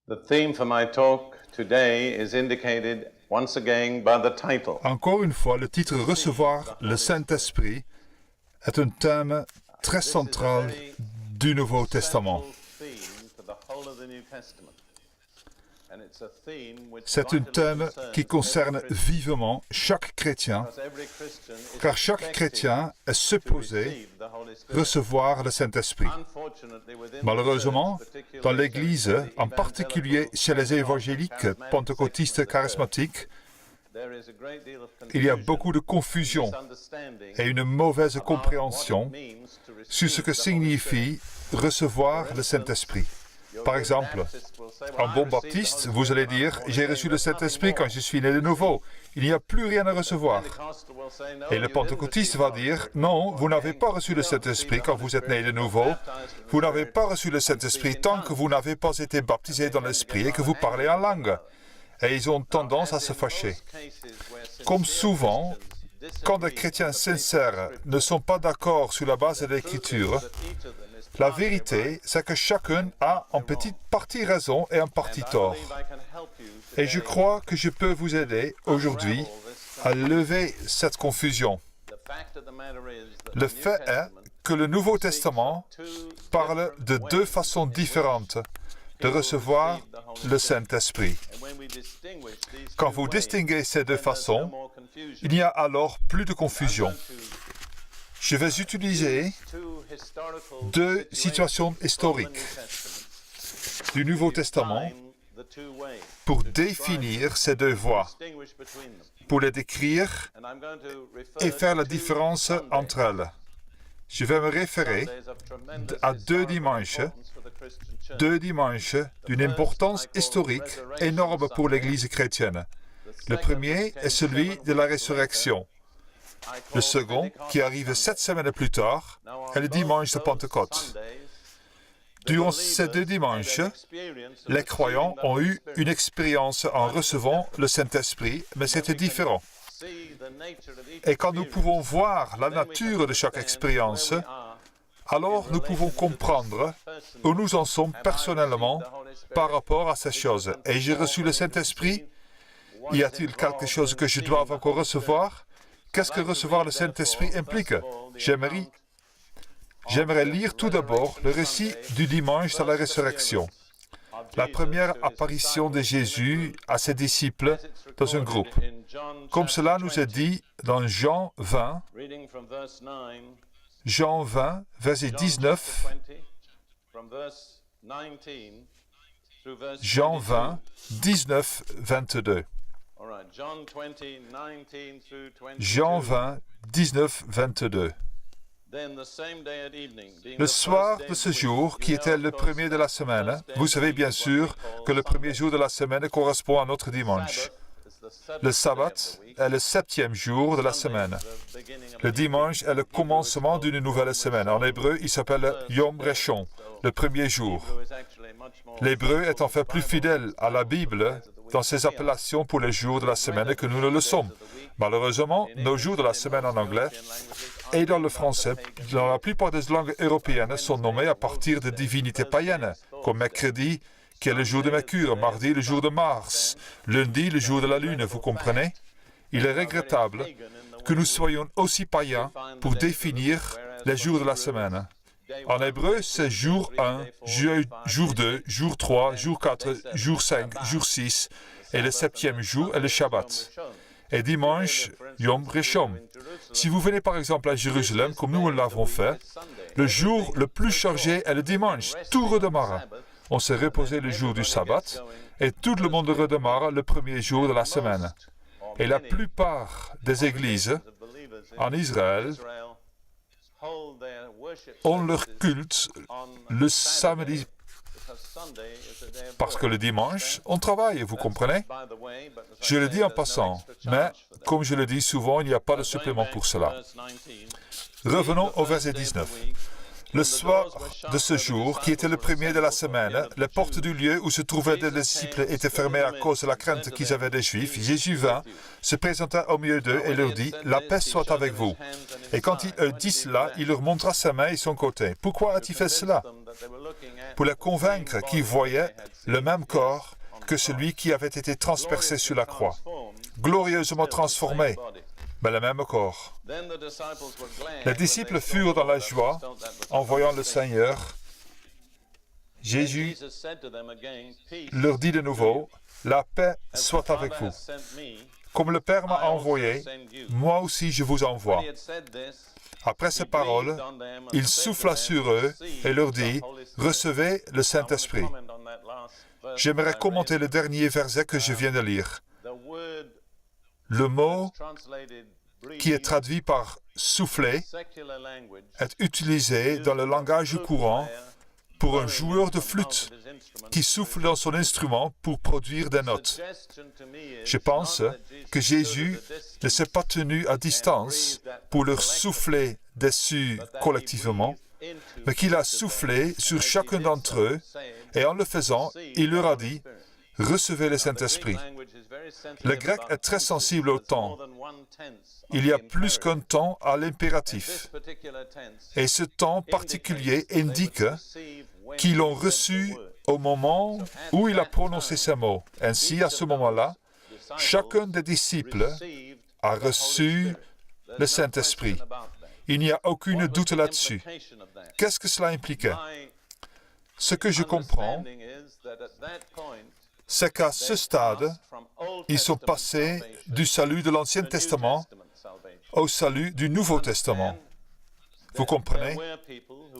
The theme for my talk today is indicated once again by the title. Encore une fois, le titre « Recevoir le Saint-Esprit » est un thème très central du Nouveau Testament. C'est un thème qui concerne vivement chaque chrétien, car chaque chrétien est supposé recevoir le Saint-Esprit. Malheureusement, dans l'Église, en particulier chez les évangéliques pentecôtistes charismatiques, il y a beaucoup de confusion et une mauvaise compréhension sur ce que signifie recevoir le Saint-Esprit. Par exemple, un bon baptiste, vous allez dire « J'ai reçu le Saint-Esprit quand je suis né de nouveau. Il n'y a plus rien à recevoir. » Et le pentecôtiste va dire « Non, vous n'avez pas reçu le Saint-Esprit quand vous êtes né de nouveau. Vous n'avez pas reçu le Saint-Esprit tant que vous n'avez pas été baptisé dans l'Esprit et que vous parlez en langue. » Et ils ont tendance à se fâcher. Comme souvent, quand des chrétiens sincères ne sont pas d'accord sur la base de l'Écriture, la vérité, c'est que chacun a en petite partie raison et en partie tort. Et je crois que je peux vous aider aujourd'hui à lever cette confusion. Le fait est que le Nouveau Testament parle de deux façons différentes de recevoir le Saint-Esprit. Quand vous distinguez ces deux façons, il n'y a alors plus de confusion. Je vais utiliser deux situations historiques du Nouveau Testament pour définir ces deux voies, pour les décrire et faire la différence entre elles. Je vais me référer à deux dimanches d'une importance historique énorme pour l'Église chrétienne. Le premier est celui de la résurrection. Le second, qui arrive 7 semaines plus tard, est le dimanche de Pentecôte. Durant ces deux dimanches, les croyants ont eu une expérience en recevant le Saint-Esprit, mais c'était différent. Et quand nous pouvons voir la nature de chaque expérience, alors nous pouvons comprendre où nous en sommes personnellement par rapport à ces choses. Et j'ai reçu le Saint-Esprit? Y a-t-il quelque chose que je dois encore recevoir? Qu'est-ce que recevoir le Saint-Esprit implique? J'aimerais lire tout d'abord le récit du dimanche de la résurrection. La première apparition de Jésus à ses disciples dans un groupe. Comme cela nous est dit dans Jean 20, verset 19, Jean 20, 19, 22. Jean 20, 19, 22. Le soir de ce jour, qui était le premier de la semaine, vous savez bien sûr que le premier jour de la semaine correspond à notre dimanche. Le sabbat est le 7e jour de la semaine. Le dimanche est le commencement d'une nouvelle semaine. En hébreu, il s'appelle Yom Rishon, le premier jour. L'hébreu est en fait plus fidèle à la Bible dans ses appellations pour les jours de la semaine que nous ne le sommes. Malheureusement, nos jours de la semaine en anglais et dans le français, dans la plupart des langues européennes, sont nommés à partir de divinités païennes, comme mercredi, qui est le jour de Mercure, mardi, le jour de Mars, lundi, le jour de la Lune, vous comprenez? Il est regrettable que nous soyons aussi païens pour définir les jours de la semaine. En hébreu, c'est jour 1, jour 2, jour 3, jour 4, jour 5, jour 6, et le 7e jour est le Shabbat. Et dimanche, Yom Rishon. Si vous venez par exemple à Jérusalem, comme nous l'avons fait, le jour le plus chargé est le dimanche. Tout redémarre. On s'est reposé le jour du sabbat, et tout le monde redémarre le premier jour de la semaine. Et la plupart des églises en Israël ont leur culte le samedi, parce que le dimanche, on travaille, vous comprenez? Je le dis en passant, mais comme je le dis souvent, il n'y a pas de supplément pour cela. Revenons au verset 19. Le soir de ce jour, qui était le premier de la semaine, les portes du lieu où se trouvaient les disciples étaient fermées à cause de la crainte qu'ils avaient des Juifs. Jésus vint, se présenta au milieu d'eux et leur dit « La paix soit avec vous ». Et quand il dit cela, il leur montra sa main et son côté. « Pourquoi as-tu fait cela » pour les convaincre qu'ils voyaient le même corps que celui qui avait été transpercé sur la croix, glorieusement transformé, mais le même corps. Les disciples furent dans la joie en voyant le Seigneur. Jésus leur dit de nouveau, « La paix soit avec vous. Comme le Père m'a envoyé, moi aussi je vous envoie. » Après ces paroles, il souffla sur eux et leur dit, « Recevez le Saint-Esprit. » J'aimerais commenter le dernier verset que je viens de lire. Le mot qui est traduit par « souffler » est utilisé dans le langage courant pour un joueur de flûte qui souffle dans son instrument pour produire des notes. Je pense que Jésus ne s'est pas tenu à distance pour leur souffler dessus collectivement, mais qu'il a soufflé sur chacun d'entre eux, et en le faisant, il leur a dit, « Recevez le Saint-Esprit. » Le grec est très sensible au temps. Il y a plus qu'un temps à l'impératif. Et ce temps particulier indique qu'ils l'ont reçu au moment où il a prononcé ces mots. Ainsi, à ce moment-là, chacun des disciples a reçu le Saint-Esprit. Il n'y a aucun doute là-dessus. Qu'est-ce que cela impliquait? Ce que je comprends, c'est qu'à ce stade, ils sont passés du salut de l'Ancien Testament au salut du Nouveau Testament. Vous comprenez?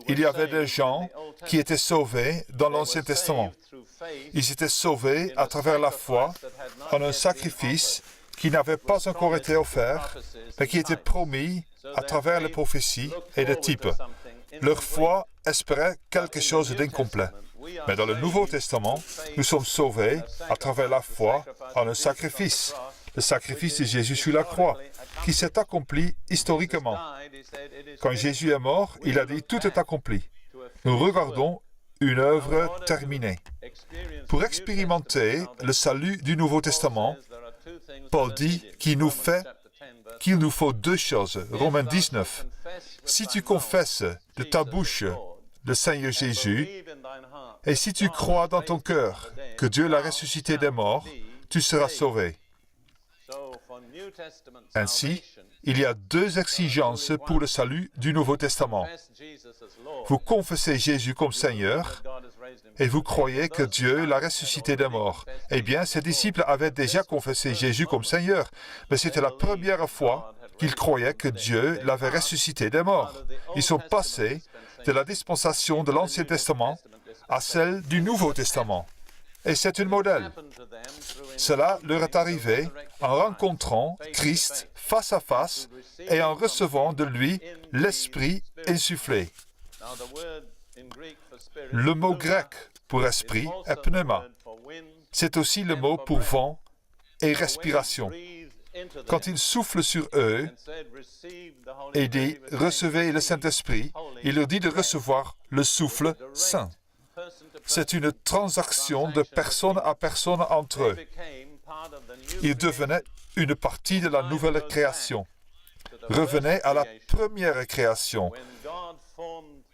Il y avait des gens qui étaient sauvés dans l'Ancien Testament. Ils étaient sauvés à travers la foi en un sacrifice qui n'avait pas encore été offert, mais qui était promis à travers les prophéties et les types. Leur foi espérait quelque chose d'incomplet. Mais dans le Nouveau Testament, nous sommes sauvés à travers la foi en un sacrifice, le sacrifice de Jésus sur la croix, qui s'est accompli historiquement. Quand Jésus est mort, il a dit « Tout est accompli ». Nous regardons une œuvre terminée. Pour expérimenter le salut du Nouveau Testament, Paul dit qu'il nous faut deux choses. Romains 19. Si tu confesses de ta bouche le Seigneur Jésus, et si tu crois dans ton cœur que Dieu l'a ressuscité des morts, tu seras sauvé. Ainsi, il y a deux exigences pour le salut du Nouveau Testament. Vous confessez Jésus comme Seigneur et vous croyez que Dieu l'a ressuscité des morts. Eh bien, ses disciples avaient déjà confessé Jésus comme Seigneur, mais c'était la première fois qu'ils croyaient que Dieu l'avait ressuscité des morts. Ils sont passés de la dispensation de l'Ancien Testament à celle du Nouveau Testament. Et c'est un modèle. Cela leur est arrivé en rencontrant Christ face à face et en recevant de lui l'Esprit insufflé. Le mot grec pour esprit est pneuma. C'est aussi le mot pour vent et respiration. Quand il souffle sur eux et dit « Recevez le Saint-Esprit », il leur dit de recevoir le souffle saint. C'est une transaction de personne à personne entre eux. Ils devenaient une partie de la nouvelle création. Revenez à la première création.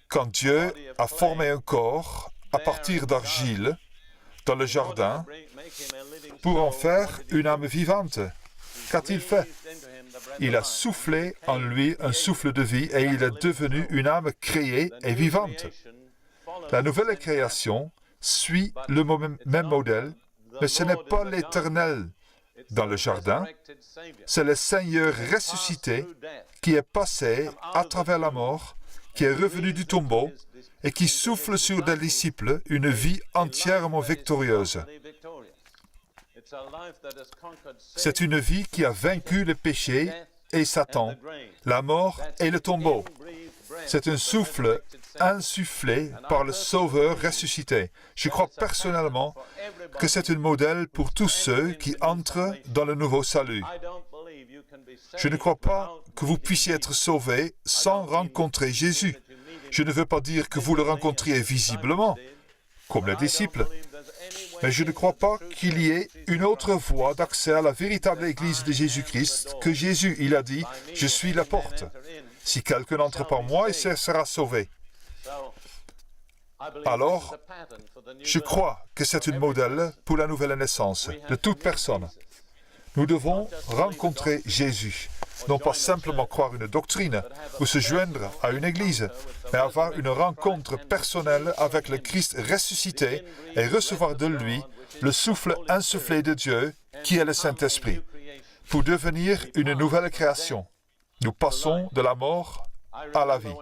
Quand Dieu a formé un corps à partir d'argile dans le jardin pour en faire une âme vivante, qu'a-t-il fait? Il a soufflé en lui un souffle de vie et il est devenu une âme créée et vivante. La nouvelle création suit le même modèle, mais ce n'est pas l'Éternel dans le jardin, c'est le Seigneur ressuscité qui est passé à travers la mort, qui est revenu du tombeau et qui souffle sur des disciples une vie entièrement victorieuse. C'est une vie qui a vaincu le péché et Satan, la mort et le tombeau. C'est un souffle insufflé par le Sauveur ressuscité. Je crois personnellement que c'est un modèle pour tous ceux qui entrent dans le nouveau salut. Je ne crois pas que vous puissiez être sauvés sans rencontrer Jésus. Je ne veux pas dire que vous le rencontriez visiblement, comme les disciples. Mais je ne crois pas qu'il y ait une autre voie d'accès à la véritable Église de Jésus-Christ que Jésus. Il a dit, « Je suis la porte. Si quelqu'un entre par moi, il sera sauvé. » alors je crois que c'est un modèle pour la nouvelle naissance de toute personne. Nous devons rencontrer Jésus, non pas simplement croire une doctrine ou se joindre à une église, mais avoir une rencontre personnelle avec le Christ ressuscité et recevoir de lui le souffle insufflé de Dieu, qui est le Saint-Esprit, pour devenir une nouvelle création. Nous passons de la mort à la vie.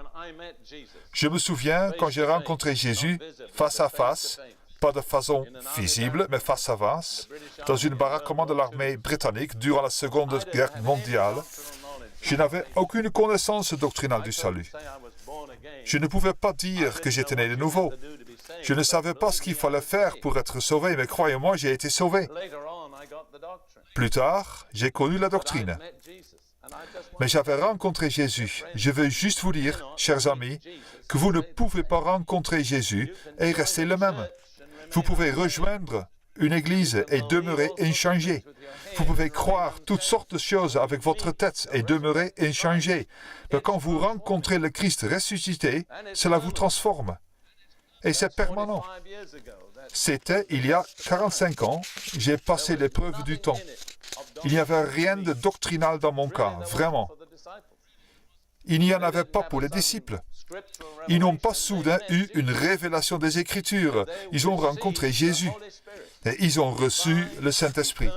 Je me souviens quand j'ai rencontré Jésus face à face, pas de façon visible, mais face à face, dans une baraquement de l'armée britannique durant la Seconde Guerre mondiale. Je n'avais aucune connaissance doctrinale du salut. Je ne pouvais pas dire que j'étais né de nouveau. Je ne savais pas ce qu'il fallait faire pour être sauvé, mais croyez-moi, j'ai été sauvé. Plus tard, j'ai connu la doctrine. Mais j'avais rencontré Jésus. Je veux juste vous dire, chers amis, que vous ne pouvez pas rencontrer Jésus et rester le même. Vous pouvez rejoindre une église et demeurer inchangé. Vous pouvez croire toutes sortes de choses avec votre tête et demeurer inchangé. Mais quand vous rencontrez le Christ ressuscité, cela vous transforme. Et c'est permanent. C'était il y a 45 ans, j'ai passé l'épreuve du temps. Il n'y avait rien de doctrinal dans mon cas, vraiment. Il n'y en avait pas pour les disciples. Ils n'ont pas soudain eu une révélation des Écritures. Ils ont rencontré Jésus. Et ils ont reçu le Saint-Esprit.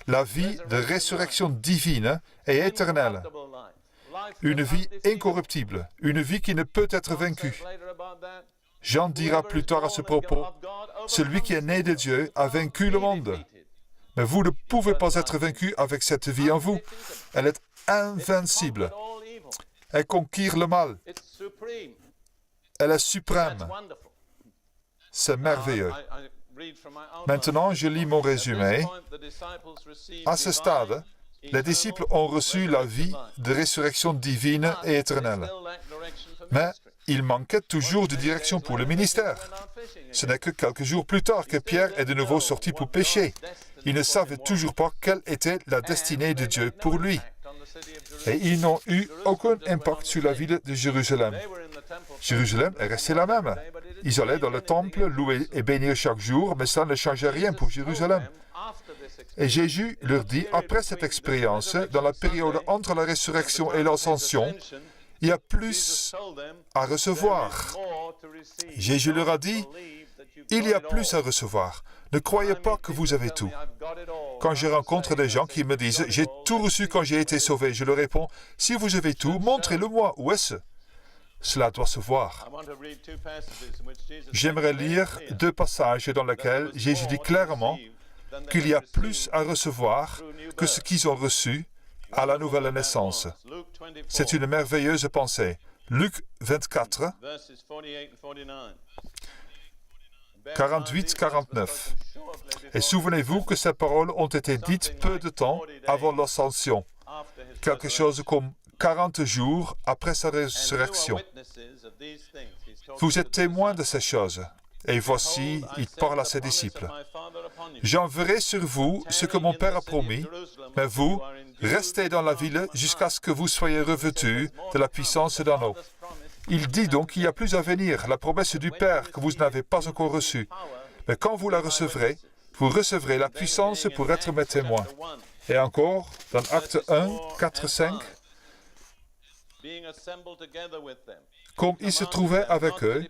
La vie de résurrection divine et éternelle. Une vie incorruptible. Une vie qui ne peut être vaincue. Jean dira plus tard à ce propos, « Celui qui est né de Dieu a vaincu le monde. » Mais vous ne pouvez pas être vaincu avec cette vie en vous. Elle est invincible. Elle conquiert le mal. Elle est suprême. C'est merveilleux. Maintenant, je lis mon résumé. À ce stade, les disciples ont reçu la vie de résurrection divine et éternelle. Mais il manquait toujours de direction pour le ministère. Ce n'est que quelques jours plus tard que Pierre est de nouveau sorti pour pécher. Il ne savait toujours pas quelle était la destinée de Dieu pour lui. Et ils n'ont eu aucun impact sur la ville de Jérusalem. Jérusalem est restée la même. Ils allaient dans le temple, louer et bénir chaque jour, mais ça ne changeait rien pour Jérusalem. Et Jésus leur dit, après cette expérience, dans la période entre la résurrection et l'ascension, il y a plus à recevoir. Jésus leur a dit, il y a plus à recevoir. Ne croyez pas que vous avez tout. Quand je rencontre des gens qui me disent « J'ai tout reçu quand j'ai été sauvé », je leur réponds « Si vous avez tout, montrez-le-moi. Où est-ce » Cela doit se voir. J'aimerais lire 2 passages dans lesquels Jésus dit clairement qu'il y a plus à recevoir que ce qu'ils ont reçu à la nouvelle naissance. C'est une merveilleuse pensée. Luc 24, 48-49. Et souvenez-vous que ces paroles ont été dites peu de temps avant l'ascension, quelque chose comme 40 jours après sa résurrection. Vous êtes témoins de ces choses. Et voici, il parle à ses disciples. « J'enverrai sur vous ce que mon Père a promis, mais vous, restez dans la ville jusqu'à ce que vous soyez revêtus de la puissance d'en haut. » Il dit donc qu'il y a plus à venir, la promesse du Père que vous n'avez pas encore reçue. Mais quand vous la recevrez, vous recevrez la puissance pour être mes témoins. Et encore, dans Acte 1, 4, 5, comme il se trouvait avec eux,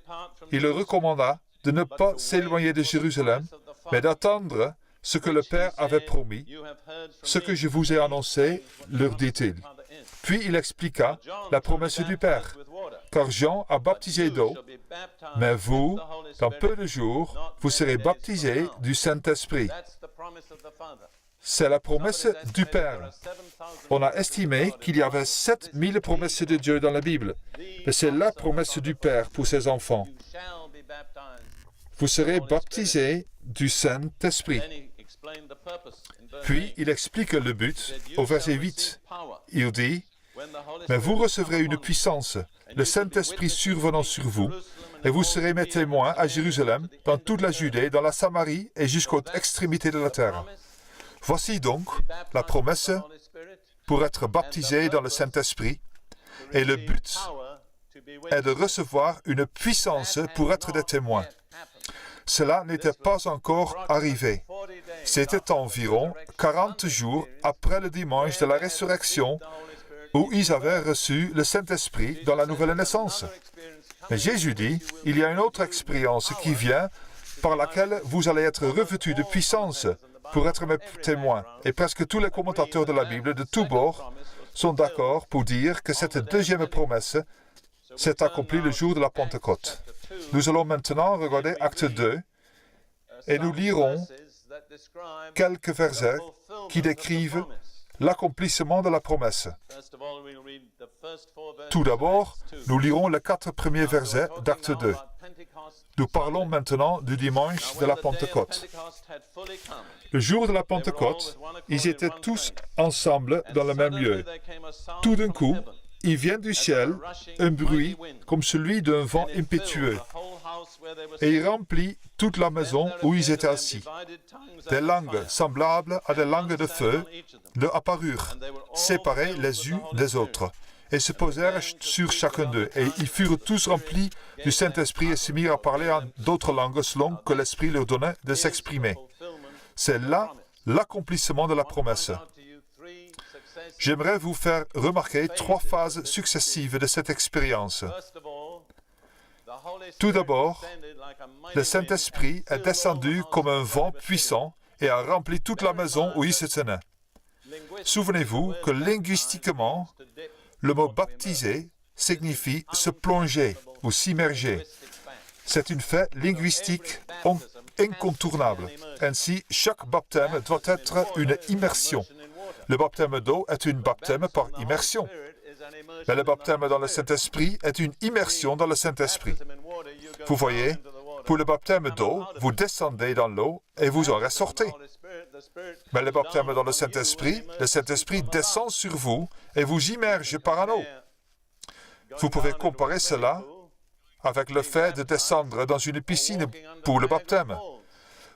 il leur recommanda de ne pas s'éloigner de Jérusalem, mais d'attendre ce que le Père avait promis, ce que je vous ai annoncé, leur dit-il. Puis il expliqua la promesse du Père, car Jean a baptisé d'eau, mais vous, dans peu de jours, vous serez baptisés du Saint-Esprit. C'est la promesse du Père. On a estimé qu'il y avait 7000 promesses de Dieu dans la Bible, mais c'est la promesse du Père pour ses enfants. Vous serez baptisés du Saint-Esprit. Puis, il explique le but au verset 8. Il dit, « Mais vous recevrez une puissance, le Saint-Esprit survenant sur vous, et vous serez mes témoins à Jérusalem, dans toute la Judée, dans la Samarie et jusqu'aux extrémités de la terre. » Voici donc la promesse pour être baptisé dans le Saint-Esprit. Et le but est de recevoir une puissance pour être des témoins. Cela n'était pas encore arrivé. C'était environ 40 jours après le dimanche de la résurrection où ils avaient reçu le Saint-Esprit dans la nouvelle naissance. Mais Jésus dit, il y a une autre expérience qui vient par laquelle vous allez être revêtus de puissance pour être mes témoins. Et presque tous les commentateurs de la Bible de tous bords sont d'accord pour dire que cette deuxième promesse s'est accomplie le jour de la Pentecôte. Nous allons maintenant regarder Acte 2 et nous lirons quelques versets qui décrivent l'accomplissement de la promesse. Tout d'abord, nous lirons les 4 premiers versets d'Acte 2. Nous parlons maintenant du dimanche de la Pentecôte. Le jour de la Pentecôte, ils étaient tous ensemble dans le même lieu. Tout d'un coup, il vient du ciel un bruit comme celui d'un vent impétueux, et il remplit toute la maison où ils étaient assis. Des langues semblables à des langues de feu leur apparurent, séparées les unes des autres, et se posèrent sur chacun d'eux. Et ils furent tous remplis du Saint-Esprit et se mirent à parler en d'autres langues selon que l'Esprit leur donnait de s'exprimer. C'est là l'accomplissement de la promesse. J'aimerais vous faire remarquer 3 phases successives de cette expérience. Tout d'abord, le Saint-Esprit est descendu comme un vent puissant et a rempli toute la maison où il se tenait. Souvenez-vous que linguistiquement, le mot « baptiser » signifie se plonger ou s'immerger. C'est une fait linguistique incontournable. Ainsi, chaque baptême doit être une immersion. Le baptême d'eau est un baptême par immersion. Mais le baptême dans le Saint-Esprit est une immersion dans le Saint-Esprit. Vous voyez, pour le baptême d'eau, vous descendez dans l'eau et vous en ressortez. Mais le baptême dans le Saint-Esprit descend sur vous et vous immerge par un eau. Vous pouvez comparer cela avec le fait de descendre dans une piscine pour le baptême.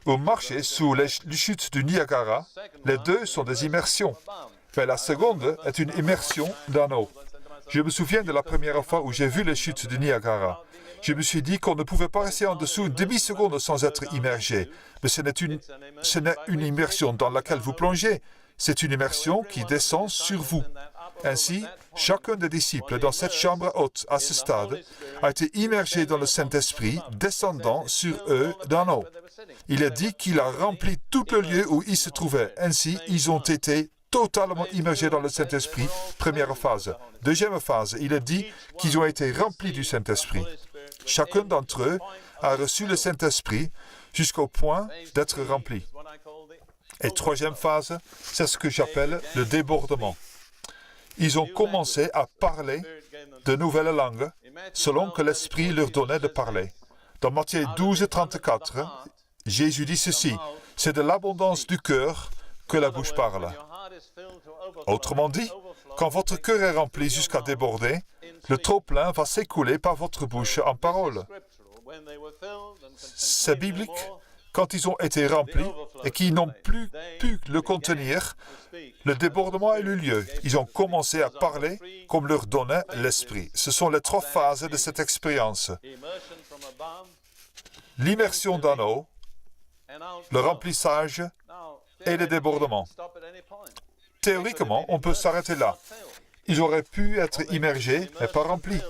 Ou marcher sous les chutes du Niagara, les deux sont des immersions. Mais la seconde est une immersion dans l'eau. Je me souviens de la première fois où j'ai vu les chutes du Niagara. Je me suis dit qu'on ne pouvait pas rester en dessous une demi-seconde sans être immergé. Mais ce n'est une immersion dans laquelle vous plongez. C'est une immersion qui descend sur vous. Ainsi, chacun des disciples dans cette chambre haute, à ce stade, a été immergé dans le Saint-Esprit, descendant sur eux dans l'eau. Il est dit qu'il a rempli tout le lieu où ils se trouvaient. Ainsi, ils ont été totalement immergés dans le Saint-Esprit, première phase. Deuxième phase, il est dit qu'ils ont été remplis du Saint-Esprit. Chacun d'entre eux a reçu le Saint-Esprit jusqu'au point d'être rempli. Et troisième phase, c'est ce que j'appelle le débordement. Ils ont commencé à parler de nouvelles langues selon que l'Esprit leur donnait de parler. Dans Matthieu 12, 34, Jésus dit ceci, « C'est de l'abondance du cœur que la bouche parle. » Autrement dit, quand votre cœur est rempli jusqu'à déborder, le trop-plein va s'écouler par votre bouche en paroles. C'est biblique. Quand ils ont été remplis et qu'ils n'ont plus pu le contenir, le débordement a eu lieu. Ils ont commencé à parler comme leur donnait l'Esprit. Ce sont les 3 phases de cette expérience. L'immersion dans l'eau, le remplissage et le débordement. Théoriquement, on peut s'arrêter là. Ils auraient pu être immergés, mais pas remplis.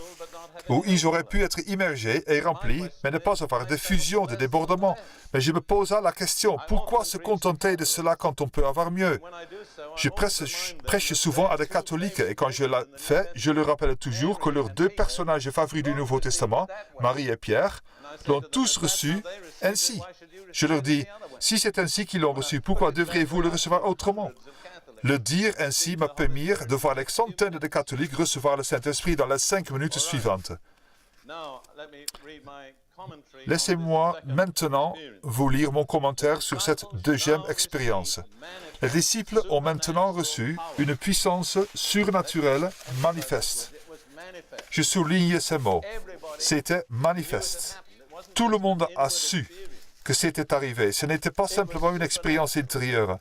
Ou ils auraient pu être immergés et remplis, mais ne pas avoir de fusion, de débordement. Mais je me posa la question, pourquoi se contenter de cela quand on peut avoir mieux? Je prêche souvent à des catholiques et quand je le fais, je leur rappelle toujours que leurs 2 personnages favoris du Nouveau Testament, Marie et Pierre, l'ont tous reçu ainsi. Je leur dis, si c'est ainsi qu'ils l'ont reçu, pourquoi devriez-vous le recevoir autrement? Le dire ainsi m'a permis de voir les centaines de catholiques recevoir le Saint-Esprit dans les 5 minutes suivantes. Laissez-moi maintenant vous lire mon commentaire sur cette deuxième expérience. Les disciples ont maintenant reçu une puissance surnaturelle manifeste. Je souligne ces mots. C'était manifeste. Tout le monde a su que c'était arrivé. Ce n'était pas simplement une expérience intérieure.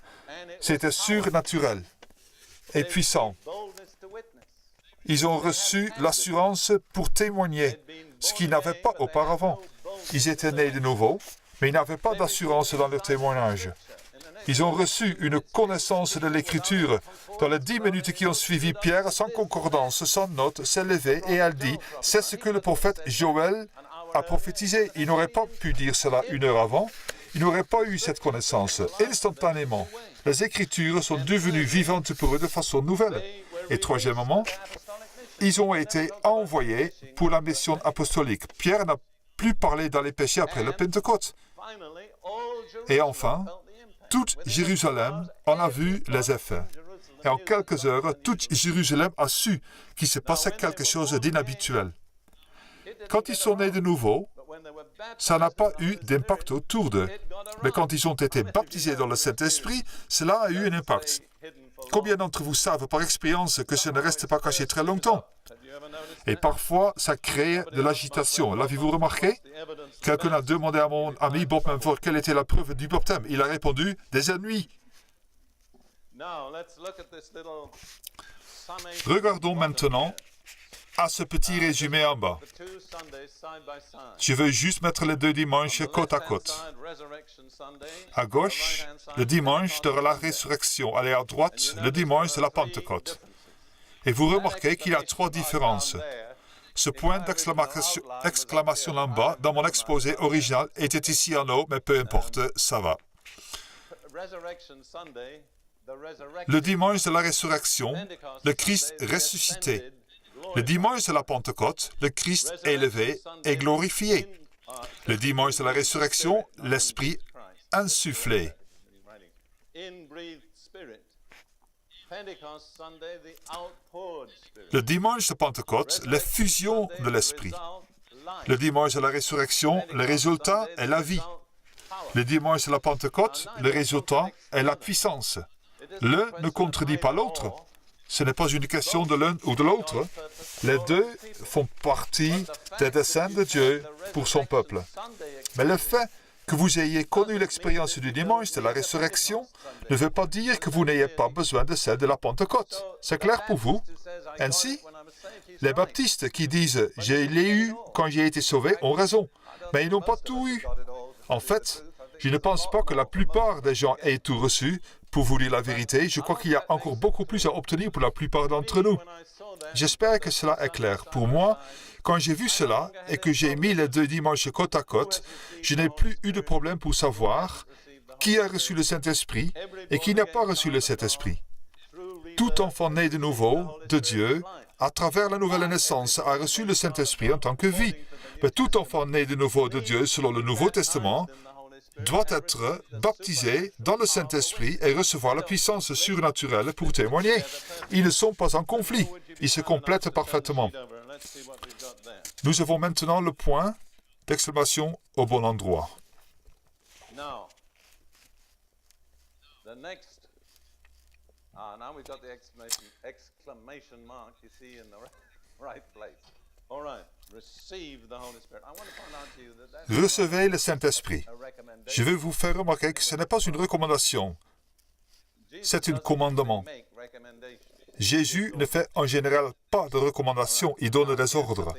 C'était surnaturel et puissant. Ils ont reçu l'assurance pour témoigner, ce qu'ils n'avaient pas auparavant. Ils étaient nés de nouveau, mais ils n'avaient pas d'assurance dans leur témoignage. Ils ont reçu une connaissance de l'Écriture. Dans les 10 minutes qui ont suivi, Pierre, sans concordance, sans note, s'est levé et a dit « C'est ce que le prophète Joël a prophétisé. » Il n'aurait pas pu dire cela une heure avant. Il n'aurait pas eu cette connaissance. Instantanément, les Écritures sont devenues vivantes pour eux de façon nouvelle. Et troisièmement, ils ont été envoyés pour la mission apostolique. Pierre n'a plus parlé dans les péchés après le Pentecôte. Et enfin, toute Jérusalem en a vu les effets. Et en quelques heures, toute Jérusalem a su qu'il se passait quelque chose d'inhabituel. Quand ils sont nés de nouveau, ça n'a pas eu d'impact autour d'eux. Mais quand ils ont été baptisés dans le Saint-Esprit, cela a eu un impact. Combien d'entre vous savent par expérience que ça ne reste pas caché très longtemps? Et parfois, ça crée de l'agitation. L'avez-vous remarqué? Quelqu'un a demandé à mon ami Bob Mumford quelle était la preuve du baptême. Il a répondu, des ennuis. Regardons maintenant à ce petit résumé en bas. Je veux juste mettre les deux dimanches côte à côte. À gauche, le dimanche de la résurrection. Et à droite, le dimanche de la Pentecôte. Et vous remarquez qu'il y a 3 différences. Ce point d'exclamation en bas, dans mon exposé original, était ici en haut, mais peu importe, ça va. Le dimanche de la résurrection, le Christ ressuscité. Le dimanche de la Pentecôte, le Christ élevé et glorifié. Le dimanche de la résurrection, l'Esprit insufflé. Le dimanche de Pentecôte, l'effusion de l'Esprit. Le dimanche de la résurrection, le résultat est la vie. Le dimanche de la Pentecôte, le résultat est la puissance. L'un ne contredit pas l'autre. Ce n'est pas une question de l'un ou de l'autre. Les deux font partie des desseins de Dieu pour son peuple. Mais le fait que vous ayez connu l'expérience du dimanche de la résurrection ne veut pas dire que vous n'ayez pas besoin de celle de la Pentecôte. C'est clair pour vous? Ainsi, les baptistes qui disent « Je l'ai eu quand j'ai été sauvé » ont raison, mais ils n'ont pas tout eu. En fait, je ne pense pas que la plupart des gens aient tout reçu. Pour vous dire la vérité, je crois qu'il y a encore beaucoup plus à obtenir pour la plupart d'entre nous. J'espère que cela est clair. Pour moi, quand j'ai vu cela et que j'ai mis les deux dimanches côte à côte, je n'ai plus eu de problème pour savoir qui a reçu le Saint-Esprit et qui n'a pas reçu le Saint-Esprit. Tout enfant né de nouveau, de Dieu, à travers la nouvelle naissance, a reçu le Saint-Esprit en tant que vie. Mais tout enfant né de nouveau de Dieu, selon le Nouveau Testament, doit être baptisé dans le Saint-Esprit et recevoir la puissance surnaturelle pour témoigner. Ils ne sont pas en conflit. Ils se complètent parfaitement. Nous avons maintenant le point d'exclamation au bon endroit. Now we've got the exclamation mark, you see, in the right place. All right. Receive the Holy Spirit. I want to point out to you that Recevez le Saint-Esprit. Je veux vous faire remarquer que ce n'est pas une recommandation, c'est un commandement. Jésus ne fait en général pas de recommandations, il donne des ordres.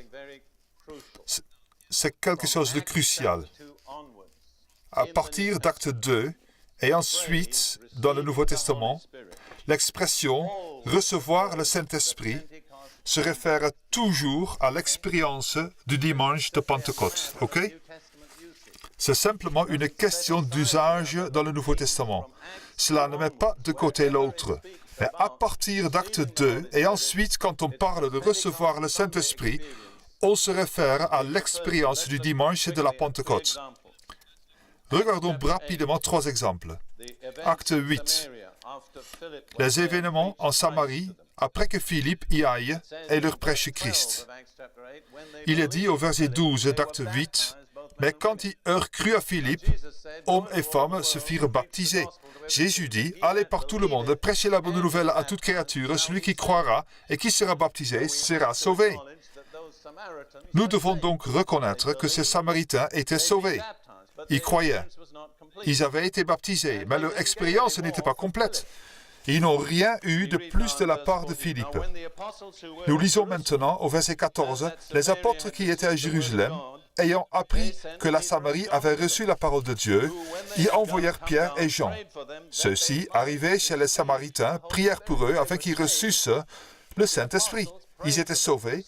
C'est quelque chose de crucial. À partir d'Acte 2 et ensuite dans le Nouveau Testament, l'expression « recevoir le Saint-Esprit » se réfère toujours à l'expérience du dimanche de Pentecôte. OK? C'est simplement une question d'usage dans le Nouveau Testament. Cela ne met pas de côté l'autre. Mais à partir d'Acte 2, et ensuite, quand on parle de recevoir le Saint-Esprit, on se réfère à l'expérience du dimanche de la Pentecôte. Regardons rapidement 3 exemples. Acte 8. Les événements en Samarie après que Philippe y aille et leur prêche Christ. Il est dit au verset 12 d'Acte 8, « Mais quand ils eurent cru à Philippe, hommes et femmes se firent baptiser. Jésus dit, « Allez par tout le monde, prêchez la bonne nouvelle à toute créature, celui qui croira et qui sera baptisé sera sauvé. » Nous devons donc reconnaître que ces Samaritains étaient sauvés. Ils croyaient. Ils avaient été baptisés, mais leur expérience n'était pas complète. Ils n'ont rien eu de plus de la part de Philippe. Nous lisons maintenant au verset 14, « Les apôtres qui étaient à Jérusalem, ayant appris que la Samarie avait reçu la parole de Dieu, y envoyèrent Pierre et Jean. Ceux-ci, arrivés chez les Samaritains, prièrent pour eux afin qu'ils reçussent le Saint-Esprit. Ils étaient sauvés,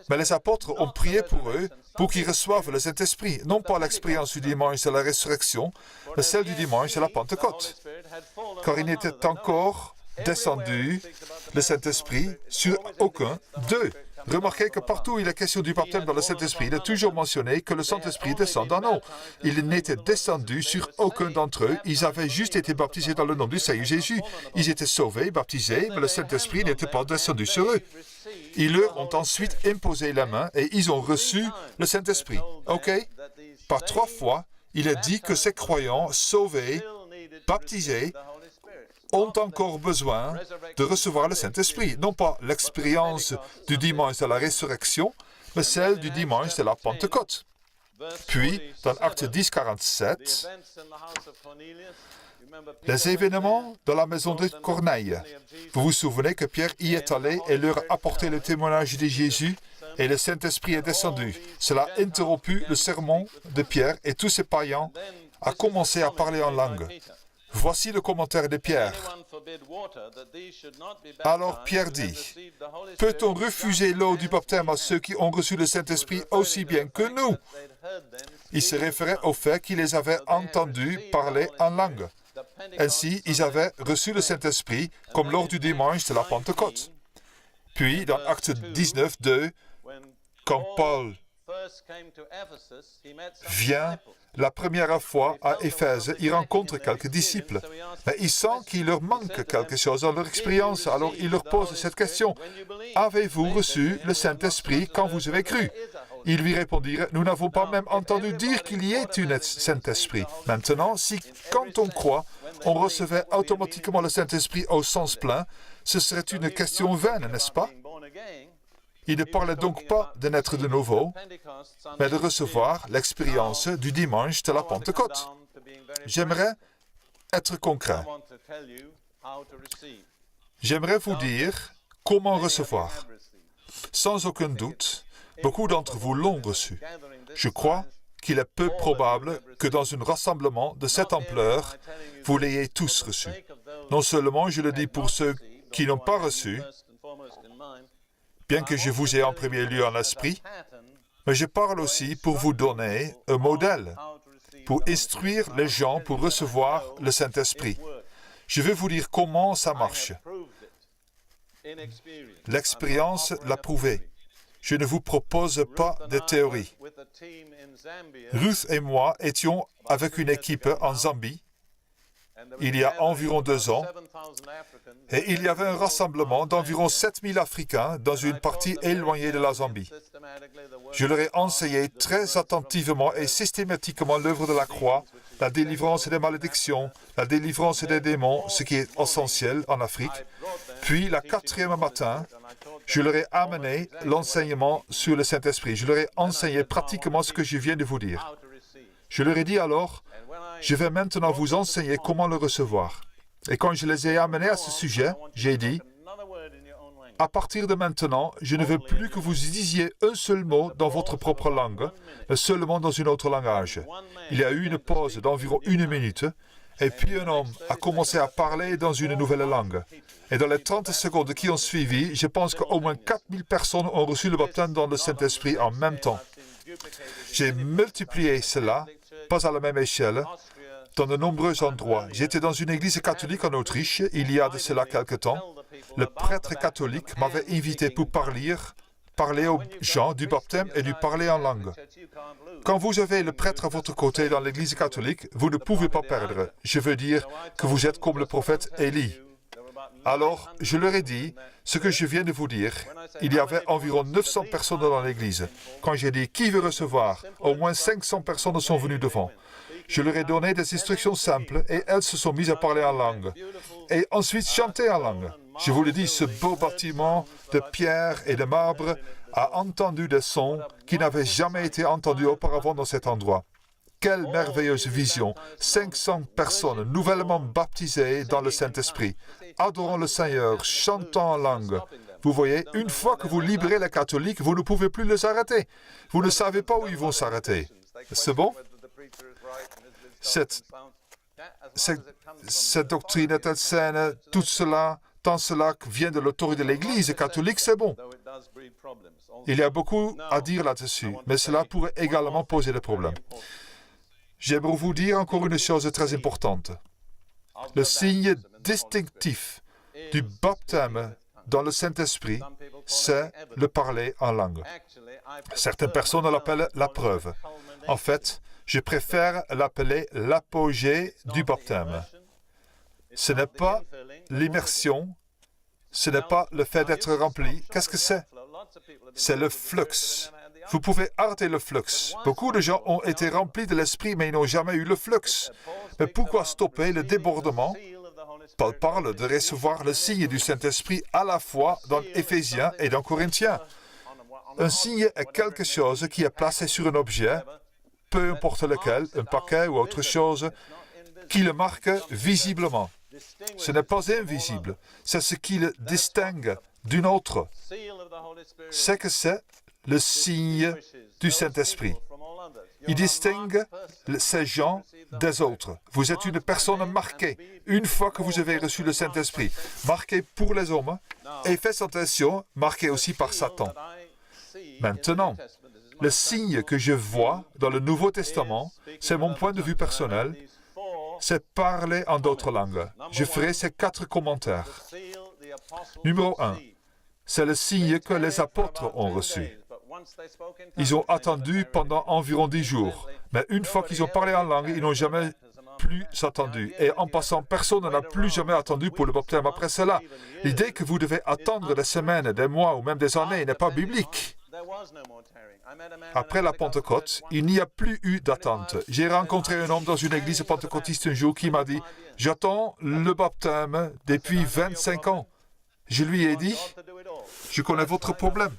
mais les apôtres ont prié pour eux pour qu'ils reçoivent le Saint-Esprit, non pas l'expérience du dimanche de la résurrection, mais celle du dimanche de la Pentecôte. Car il n'était encore descendu le Saint-Esprit sur aucun d'eux. Remarquez que partout où il est question du baptême dans le Saint-Esprit, il est toujours mentionné que le Saint-Esprit descend en eux. Il n'était descendu sur aucun d'entre eux. Ils avaient juste été baptisés dans le nom du Seigneur Jésus. Ils étaient sauvés, baptisés, mais le Saint-Esprit n'était pas descendu sur eux. Ils leur ont ensuite imposé la main et ils ont reçu le Saint-Esprit. OK? Par 3 fois, il est dit que ces croyants sauvés, baptisés, ont encore besoin de recevoir le Saint-Esprit. Non pas l'expérience du dimanche de la résurrection, mais celle du dimanche de la Pentecôte. Puis, dans Actes 10, 47, les événements dans la maison de Corneille. Vous vous souvenez que Pierre y est allé et leur a apporté le témoignage de Jésus et le Saint-Esprit est descendu. Cela a interrompu le sermon de Pierre et tous ces païens ont commencé à parler en langue. Voici le commentaire de Pierre. Alors Pierre dit, « Peut-on refuser l'eau du baptême à ceux qui ont reçu le Saint-Esprit aussi bien que nous ?» Il se référait au fait qu'ils les avaient entendus parler en langue. Ainsi, ils avaient reçu le Saint-Esprit comme lors du dimanche de la Pentecôte. Puis, dans Actes 19, 2, quand Paul vient la première fois à Éphèse, il rencontre quelques disciples. Mais il sent qu'il leur manque quelque chose dans leur expérience. Alors il leur pose cette question. « Avez-vous reçu le Saint-Esprit quand vous avez cru ?» Ils lui répondirent, « Nous n'avons pas même entendu dire qu'il y ait un Saint-Esprit. » Maintenant, si quand on croit, on recevait automatiquement le Saint-Esprit au sens plein, ce serait une question vaine, n'est-ce pas? Il ne parlait donc pas de naître de nouveau, mais de recevoir l'expérience du dimanche de la Pentecôte. J'aimerais être concret. J'aimerais vous dire comment recevoir. Sans aucun doute, beaucoup d'entre vous l'ont reçu. Je crois qu'il est peu probable que dans un rassemblement de cette ampleur, vous l'ayez tous reçu. Non seulement je le dis pour ceux qui n'ont pas reçu, bien que je vous ai en premier lieu en esprit, mais je parle aussi pour vous donner un modèle, pour instruire les gens pour recevoir le Saint-Esprit. Je vais vous dire comment ça marche. L'expérience l'a prouvé. Je ne vous propose pas de théorie. Ruth et moi étions avec une équipe en Zambie, il y a environ 2 ans, et il y avait un rassemblement d'environ 7000 Africains dans une partie éloignée de la Zambie. Je leur ai enseigné très attentivement et systématiquement l'œuvre de la croix, la délivrance des malédictions, la délivrance des démons, ce qui est essentiel en Afrique. Puis, la 4e matin, je leur ai amené l'enseignement sur le Saint-Esprit. Je leur ai enseigné pratiquement ce que je viens de vous dire. Je leur ai dit alors, je vais maintenant vous enseigner comment le recevoir. Et quand je les ai amenés à ce sujet, j'ai dit, à partir de maintenant, je ne veux plus que vous disiez un seul mot dans votre propre langue, mais seulement dans un autre langage. Il y a eu une pause d'environ 1 minute, et puis un homme a commencé à parler dans une nouvelle langue. Et dans les 30 secondes qui ont suivi, je pense qu'au moins 4000 personnes ont reçu le baptême dans le Saint-Esprit en même temps. J'ai multiplié cela, pas à la même échelle, dans de nombreux endroits. J'étais dans une église catholique en Autriche, il y a de cela quelque temps. Le prêtre catholique m'avait invité pour parler aux gens du baptême et du parler en langue. Quand vous avez le prêtre à votre côté dans l'église catholique, vous ne pouvez pas perdre. Je veux dire que vous êtes comme le prophète Élie. Alors, je leur ai dit ce que je viens de vous dire. Il y avait environ 900 personnes dans l'église. Quand j'ai dit « Qui veut recevoir ?», au moins 500 personnes sont venues devant. Je leur ai donné des instructions simples et elles se sont mises à parler en langue. Et ensuite chanter en langue. Je vous le dis, ce beau bâtiment de pierre et de marbre a entendu des sons qui n'avaient jamais été entendus auparavant dans cet endroit. quelle merveilleuse vision. 500 personnes nouvellement baptisées dans le Saint-Esprit, adorant le Seigneur, chantant en langue. Vous voyez, une fois que vous libérez les catholiques, vous ne pouvez plus les arrêter. Vous ne savez pas où ils vont s'arrêter. C'est bon? Cette doctrine est saine, tout cela, tant cela vient de l'autorité de l'Église catholique, c'est bon. Il y a beaucoup à dire là-dessus, mais cela pourrait également poser des problèmes. J'aimerais vous dire encore une chose très importante. Le signe distinctif du baptême dans le Saint-Esprit, c'est le parler en langue. Certaines personnes l'appellent la preuve. En fait, je préfère l'appeler l'apogée du baptême. Ce n'est pas l'immersion, ce n'est pas le fait d'être rempli. Qu'est-ce que c'est? C'est le flux. Vous pouvez arrêter le flux. Beaucoup de gens ont été remplis de l'Esprit, mais ils n'ont jamais eu le flux. Mais pourquoi stopper le débordement? Paul parle de recevoir le signe du Saint-Esprit à la fois dans Éphésiens et dans Corinthiens. Un signe est quelque chose qui est placé sur un objet, peu importe lequel, un paquet ou autre chose, qui le marque visiblement. Ce n'est pas invisible, c'est ce qui le distingue d'une autre. C'est que c'est le signe du Saint-Esprit. Il distingue ces gens des autres. Vous êtes une personne marquée, une fois que vous avez reçu le Saint-Esprit, marquée pour les hommes, et faites attention, marquée aussi par Satan. Maintenant, le signe que je vois dans le Nouveau Testament, c'est mon point de vue personnel, c'est parler en d'autres langues. Je ferai ces 4 commentaires. Numéro 1, c'est le signe que les apôtres ont reçu. Ils ont attendu pendant environ 10 jours, mais une fois qu'ils ont parlé en langue, ils n'ont jamais plus attendu. Et en passant, personne n'a plus jamais attendu pour le baptême après cela. L'idée que vous devez attendre des semaines, des mois ou même des années n'est pas biblique. Après la Pentecôte, il n'y a plus eu d'attente. J'ai rencontré un homme dans une église pentecôtiste un jour qui m'a dit « J'attends le baptême depuis 25 ans. » Je lui ai dit « Je connais votre problème.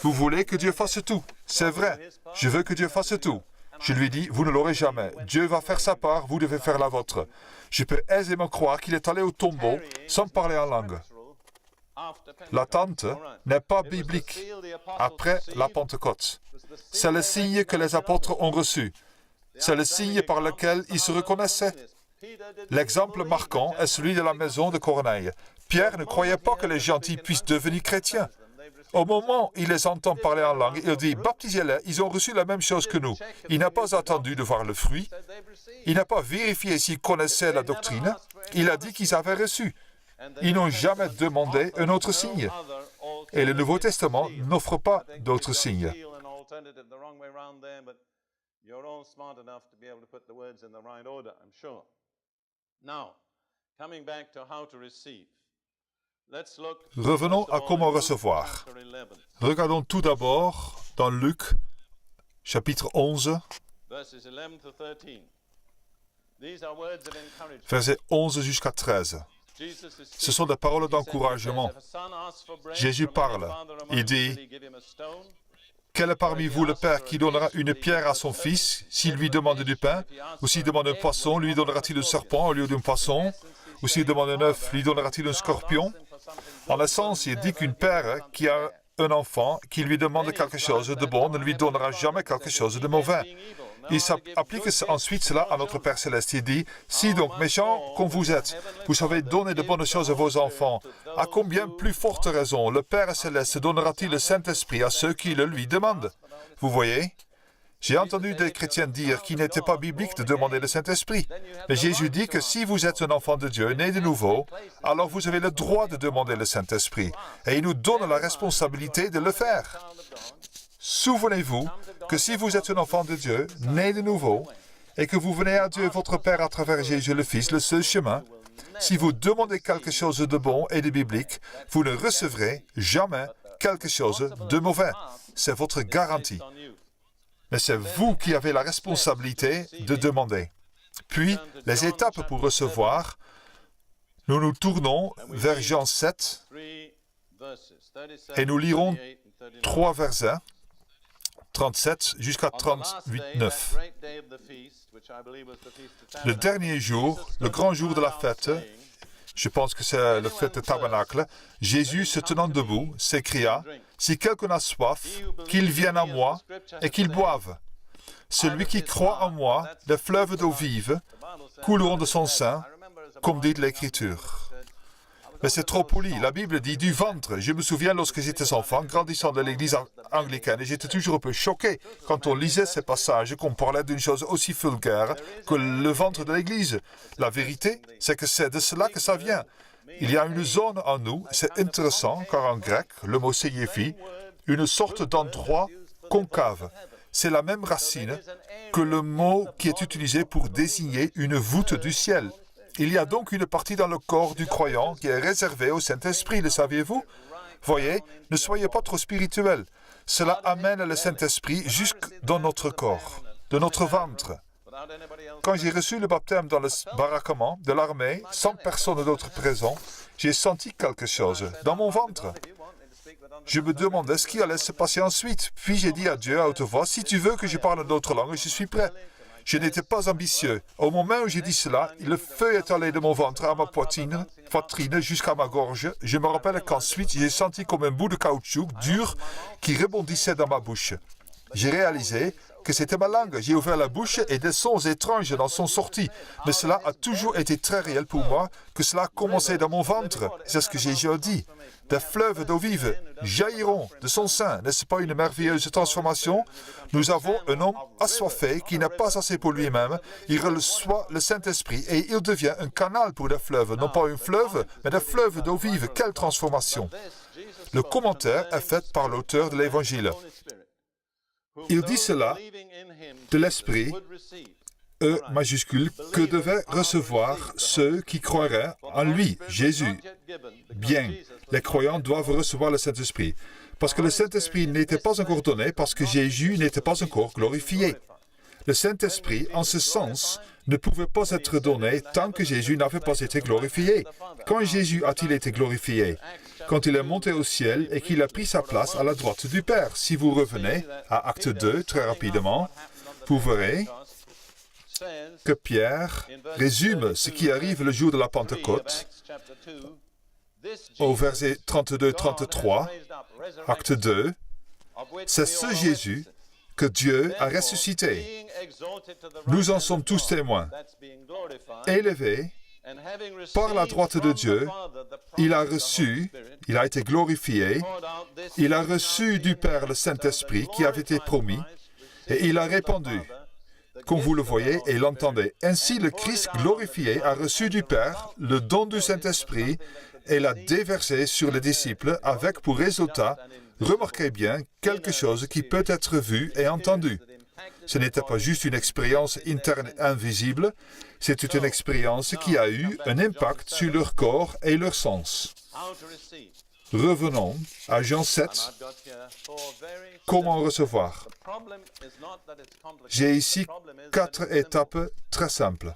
Vous voulez que Dieu fasse tout. C'est vrai. Je veux que Dieu fasse tout. » Je lui ai dit « Vous ne l'aurez jamais. Dieu va faire sa part, vous devez faire la vôtre. » Je peux aisément croire qu'il est allé au tombeau sans parler en langue. L'attente n'est pas biblique après la Pentecôte. C'est le signe que les apôtres ont reçu. C'est le signe par lequel ils se reconnaissaient. L'exemple marquant est celui de la maison de Corneille. Pierre ne croyait pas que les gentils puissent devenir chrétiens. Au moment où il les entend parler en langue, il dit « Baptisez-les, ils ont reçu la même chose que nous. » Il n'a pas attendu de voir le fruit. Il n'a pas vérifié s'ils connaissaient la doctrine. Il a dit qu'ils avaient reçu. Ils n'ont jamais demandé un autre signe. Et le Nouveau Testament n'offre pas d'autres signes. Revenons à comment recevoir. Regardons tout d'abord dans Luc, chapitre 11, versets 11 jusqu'à 13. Ce sont des paroles d'encouragement. Jésus parle. Il dit, « Quel est parmi vous le père qui donnera une pierre à son fils s'il lui demande du pain? Ou s'il demande un poisson, lui donnera-t-il un serpent au lieu d'un poisson? Ou s'il demande un œuf, lui donnera-t-il un scorpion? » En essence, il dit qu'une père qui a un enfant qui lui demande quelque chose de bon ne lui donnera jamais quelque chose de mauvais. Il s'applique ensuite cela à notre Père Céleste. Il dit, « Si donc, méchants comme vous êtes, vous savez donner de bonnes choses à vos enfants, à combien plus forte raison le Père Céleste donnera-t-il le Saint-Esprit à ceux qui le lui demandent? » Vous voyez? J'ai entendu des chrétiens dire qu'il n'était pas biblique de demander le Saint-Esprit. Mais Jésus dit que si vous êtes un enfant de Dieu, né de nouveau, alors vous avez le droit de demander le Saint-Esprit. Et il nous donne la responsabilité de le faire. Souvenez-vous que si vous êtes un enfant de Dieu, né de nouveau, et que vous venez à Dieu, votre Père, à travers Jésus le Fils, le seul chemin, si vous demandez quelque chose de bon et de biblique, vous ne recevrez jamais quelque chose de mauvais. C'est votre garantie. Mais c'est vous qui avez la responsabilité de demander. Puis, les étapes pour recevoir, nous nous tournons vers Jean 7 et nous lirons 3 versets. 37 jusqu'à 38-9. Le dernier jour, le grand jour de la fête, je pense que c'est la fête de Tabernacle, Jésus, se tenant debout, s'écria, « Si quelqu'un a soif, qu'il vienne à moi et qu'il boive. Celui qui croit en moi, des fleuves d'eau vive couleront de son sein, comme dit l'Écriture. » Mais c'est trop poli. La Bible dit du ventre. Je me souviens lorsque j'étais enfant, grandissant dans l'église anglicaine, et j'étais toujours un peu choqué quand on lisait ces passages, qu'on parlait d'une chose aussi vulgaire que le ventre de l'église. La vérité, c'est que c'est de cela que ça vient. Il y a une zone en nous, c'est intéressant, car en grec, le mot signifie une sorte d'endroit concave. C'est la même racine que le mot qui est utilisé pour désigner une voûte du ciel. Il y a donc une partie dans le corps du croyant qui est réservée au Saint-Esprit, le saviez-vous? Voyez, ne soyez pas trop spirituels. Cela amène le Saint-Esprit jusque dans notre corps, de notre ventre. Quand j'ai reçu le baptême dans le baraquement de l'armée, sans personne d'autre présent, j'ai senti quelque chose dans mon ventre. Je me demandais ce qui allait se passer ensuite. Puis j'ai dit à Dieu à haute voix, « Si tu veux que je parle d'autres langues, je suis prêt. » Je n'étais pas ambitieux. Au moment où j'ai dit cela, le feu est allé de mon ventre à ma poitrine jusqu'à ma gorge. Je me rappelle qu'ensuite, j'ai senti comme un bout de caoutchouc dur qui rebondissait dans ma bouche. J'ai réalisé que c'était ma langue. J'ai ouvert la bouche et des sons étranges en sont sortis. Mais cela a toujours été très réel pour moi, que cela a commencé dans mon ventre. C'est ce que Jésus a dit. Des fleuves d'eau vive jailliront de son sein. N'est-ce pas une merveilleuse transformation? Nous avons un homme assoiffé qui n'a pas assez pour lui-même. Il reçoit le Saint-Esprit et il devient un canal pour des fleuves. Non pas un fleuve, mais des fleuves d'eau vive. Quelle transformation! Le commentaire est fait par l'auteur de l'Évangile. Il dit cela de l'Esprit, E majuscule, que devaient recevoir ceux qui croiraient en lui, Jésus. Bien, les croyants doivent recevoir le Saint-Esprit, parce que le Saint-Esprit n'était pas encore donné, parce que Jésus n'était pas encore glorifié. Le Saint-Esprit, en ce sens, ne pouvait pas être donné tant que Jésus n'avait pas été glorifié. Quand Jésus a-t-il été glorifié? Quand il est monté au ciel et qu'il a pris sa place à la droite du Père. Si vous revenez à Acte 2, très rapidement, vous verrez que Pierre résume ce qui arrive le jour de la Pentecôte au verset 32-33, Acte 2. C'est ce Jésus que Dieu a ressuscité. Nous en sommes tous témoins. Élevé par la droite de Dieu, il a été glorifié, il a reçu du Père le Saint-Esprit qui avait été promis, et il a répandu, comme vous le voyez et l'entendez. Ainsi, le Christ glorifié a reçu du Père le don du Saint-Esprit et l'a déversé sur les disciples avec pour résultat, remarquez bien, quelque chose qui peut être vu et entendu. Ce n'était pas juste une expérience interne invisible, c'était une expérience qui a eu un impact sur leur corps et leur sens. Revenons à Jean 7. Comment recevoir? J'ai ici 4 étapes très simples.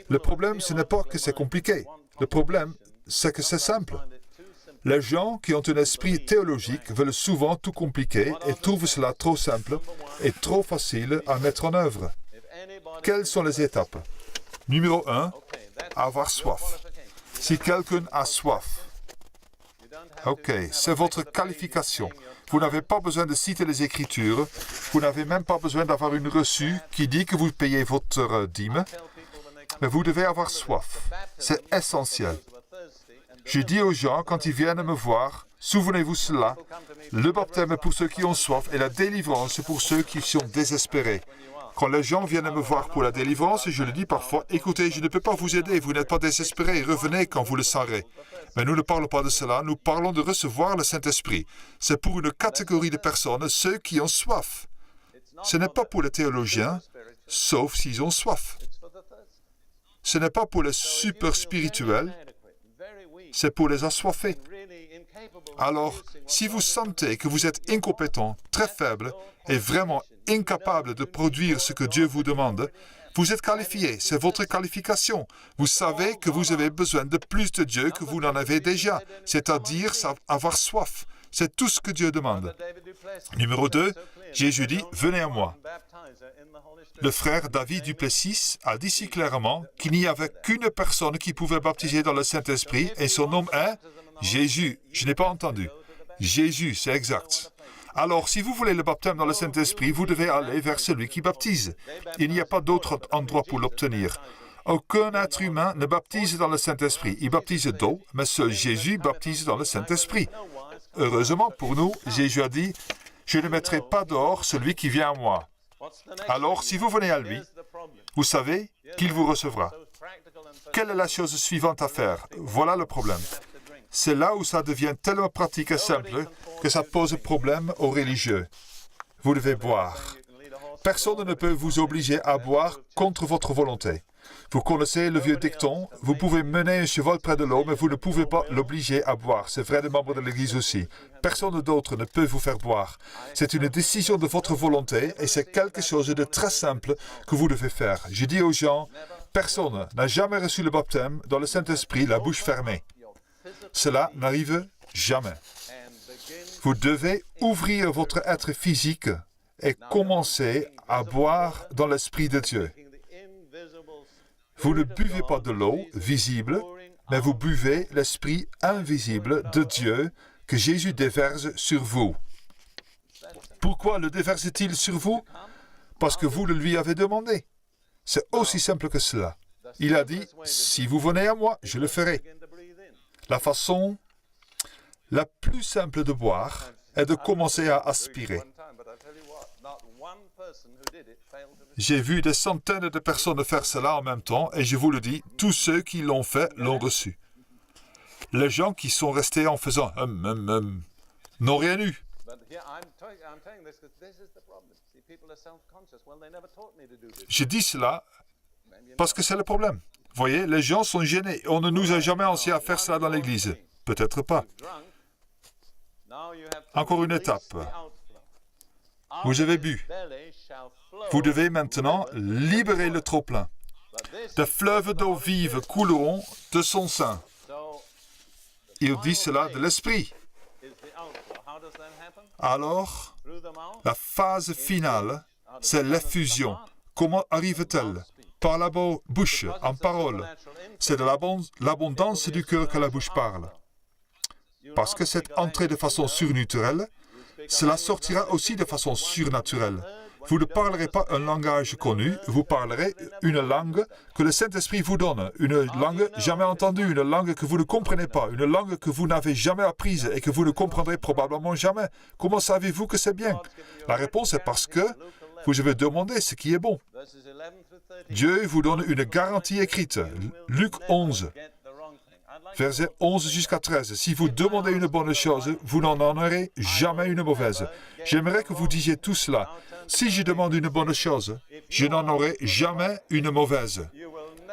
Le problème, ce n'est pas que c'est compliqué. Le problème, c'est que c'est simple. Les gens qui ont un esprit théologique veulent souvent tout compliquer et trouvent cela trop simple et trop facile à mettre en œuvre. Quelles sont les étapes? Numéro 1, avoir soif. Si quelqu'un a soif, ok, c'est votre qualification. Vous n'avez pas besoin de citer les Écritures, vous n'avez même pas besoin d'avoir une reçue qui dit que vous payez votre dîme, mais vous devez avoir soif. C'est essentiel. Je dis aux gens, quand ils viennent me voir, souvenez-vous cela, le baptême pour ceux qui ont soif et la délivrance pour ceux qui sont désespérés. Quand les gens viennent me voir pour la délivrance, je leur dis parfois, écoutez, je ne peux pas vous aider, vous n'êtes pas désespérés, revenez quand vous le saurez. Mais nous ne parlons pas de cela, nous parlons de recevoir le Saint-Esprit. C'est pour une catégorie de personnes, ceux qui ont soif. Ce n'est pas pour les théologiens, sauf s'ils ont soif. Ce n'est pas pour les super spirituels, c'est pour les assoiffés. Alors, si vous sentez que vous êtes incompétent, très faible et vraiment incapable de produire ce que Dieu vous demande, vous êtes qualifié, c'est votre qualification. Vous savez que vous avez besoin de plus de Dieu que vous n'en avez déjà, c'est-à-dire avoir soif. C'est tout ce que Dieu demande. Numéro 2, Jésus dit, venez à moi. Le frère David Duplessis a dit si clairement qu'il n'y avait qu'une personne qui pouvait baptiser dans le Saint-Esprit et son nom est Jésus. Je n'ai pas entendu. Jésus, c'est exact. Alors, si vous voulez le baptême dans le Saint-Esprit, vous devez aller vers celui qui baptise. Il n'y a pas d'autre endroit pour l'obtenir. Aucun être humain ne baptise dans le Saint-Esprit. Il baptise d'eau, mais seul Jésus baptise dans le Saint-Esprit. Heureusement pour nous, Jésus a dit, « Je ne mettrai pas dehors celui qui vient à moi. » Alors, si vous venez à lui, vous savez qu'il vous recevra. Quelle est la chose suivante à faire? Voilà le problème. C'est là où ça devient tellement pratique et simple que ça pose problème aux religieux. Vous devez boire. Personne ne peut vous obliger à boire contre votre volonté. Vous connaissez le vieux dicton, vous pouvez mener un cheval près de l'eau, mais vous ne pouvez pas l'obliger à boire. C'est vrai des membres de l'Église aussi. Personne d'autre ne peut vous faire boire. C'est une décision de votre volonté et c'est quelque chose de très simple que vous devez faire. Je dis aux gens, personne n'a jamais reçu le baptême dans le Saint-Esprit, la bouche fermée. Cela n'arrive jamais. Vous devez ouvrir votre être physique et commencer à boire dans l'Esprit de Dieu. Vous ne buvez pas de l'eau visible, mais vous buvez l'Esprit invisible de Dieu que Jésus déverse sur vous. Pourquoi le déverse-t-il sur vous? Parce que vous le lui avez demandé. C'est aussi simple que cela. Il a dit, « Si vous venez à moi, je le ferai. » La façon la plus simple de boire est de commencer à aspirer. J'ai vu des centaines de personnes faire cela en même temps et je vous le dis, tous ceux qui l'ont fait l'ont reçu. Les gens qui sont restés en faisant n'ont rien eu. Je dis cela parce que c'est le problème. Voyez, les gens sont gênés. On ne nous a jamais enseigné à faire cela dans l'Église. Peut-être pas. Encore une étape. Vous avez bu. Vous devez maintenant libérer le trop-plein. Des fleuves d'eau vive couleront de son sein. Il dit cela de l'Esprit. Alors, la phase finale, c'est l'effusion. Comment arrive-t-elle? Par la bouche, en parole. C'est de l'abondance du cœur que la bouche parle. Parce que c'est entré de façon surnaturelle, cela sortira aussi de façon surnaturelle. Vous ne parlerez pas un langage connu, vous parlerez une langue que le Saint-Esprit vous donne, une langue jamais entendue, une langue que vous ne comprenez pas, une langue que vous n'avez jamais apprise et que vous ne comprendrez probablement jamais. Comment savez-vous que c'est bien? La réponse est parce que vous avez demandé ce qui est bon. Dieu vous donne une garantie écrite. Luc 11, versets 11 jusqu'à 13. Si vous demandez une bonne chose, vous n'en aurez jamais une mauvaise. J'aimerais que vous disiez tout cela. Si je demande une bonne chose, je n'en aurai jamais une mauvaise.